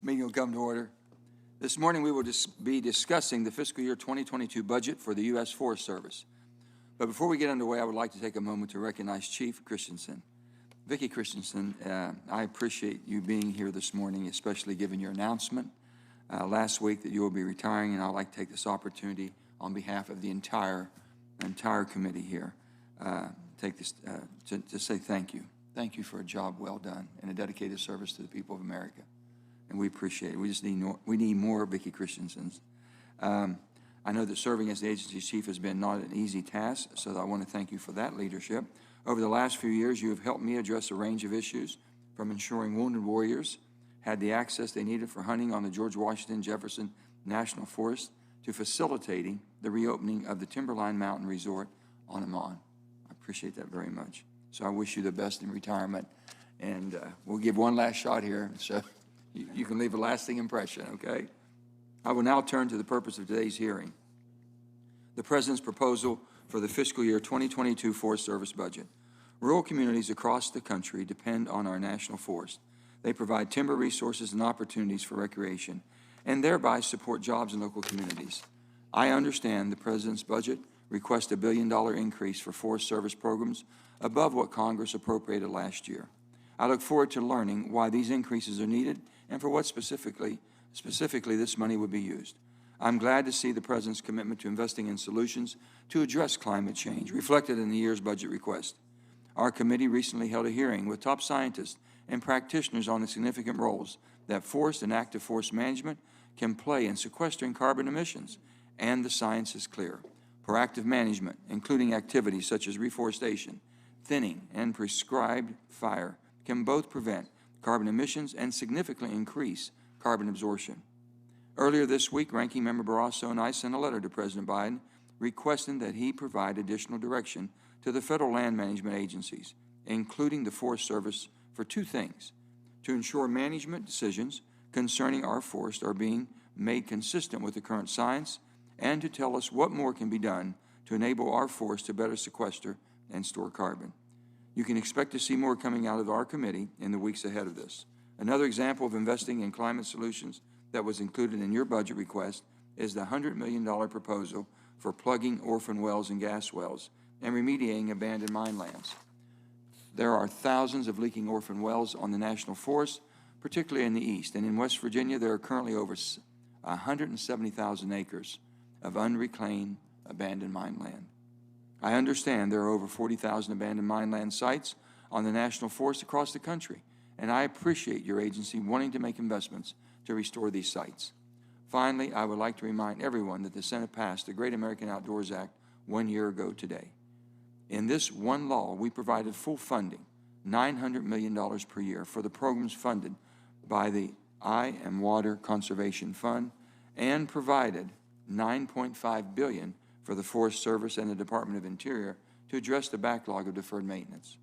Meeting will come to order. This morning we will be discussing the fiscal year 2022 budget for the U.S. Forest Service. But before we get underway, I would like to take a moment to recognize Chief Christensen. Vicki Christensen, I appreciate you being here this morning, especially given your announcement last week that you will be retiring, and I'd like to take this opportunity on behalf of the entire committee here, to say thank you. Thank you for a job well done and a dedicated service to the people of America. And we appreciate it. We need more Vicki Christensens. I know that serving as the agency's chief has been not an easy task, so I want to thank you for that leadership. Over the last few years, you have helped me address a range of issues, from ensuring wounded warriors had the access they needed for hunting on the George Washington Jefferson National Forest to facilitating the reopening of the Timberline Mountain Resort on Amman. I appreciate that very much. So I wish you the best in retirement, and we'll give one last shot here, so you can leave a lasting impression, okay? I will now turn to the purpose of today's hearing, the President's proposal for the fiscal year 2022 Forest Service budget. Rural communities across the country depend on our national forest. They provide timber resources and opportunities for recreation, and thereby support jobs in local communities. I understand the President's budget requests a $1 billion increase for Forest Service programs above what Congress appropriated last year. I look forward to learning why these increases are needed and for what specifically this money would be used. I'm glad to see the President's commitment to investing in solutions to address climate change reflected in the year's budget request. Our committee recently held a hearing with top scientists and practitioners on the significant roles that forest and active forest management can play in sequestering carbon emissions, and the science is clear. Proactive management, including activities such as reforestation, thinning, and prescribed fire, can both prevent carbon emissions and significantly increase carbon absorption. Earlier this week, Ranking Member Barrasso and I sent a letter to President Biden requesting that he provide additional direction to the federal land management agencies, including the Forest Service, for two things: to ensure management decisions concerning our forest are being made consistent with the current science, and to tell us what more can be done to enable our forests to better sequester and store carbon. You can expect to see more coming out of our committee in the weeks ahead of this. Another example of investing in climate solutions that was included in your budget request is the $100 million proposal for plugging orphan wells and gas wells and remediating abandoned mine lands. There are thousands of leaking orphan wells on the national forest, particularly in the east, and in West Virginia there are currently over 170,000 acres of unreclaimed abandoned mine land. I understand there are over 40,000 abandoned mine land sites on the national forest across the country, and I appreciate your agency wanting to make investments to restore these sites. Finally, I would like to remind everyone that the Senate passed the Great American Outdoors Act 1 year ago today. In this one law, we provided full funding, $900 million per year, for the programs funded by the Eye and Water Conservation Fund, and provided $9.5 billion for the Forest Service and the Department of Interior to address the backlog of deferred maintenance.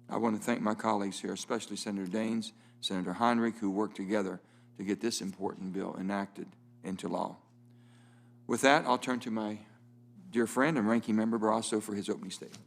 I want to thank my colleagues here, especially Senator Daines, Senator Heinrich, who worked together to get this important bill enacted into law. With that, I'll turn to my dear friend and Ranking Member Barrasso for his opening statement.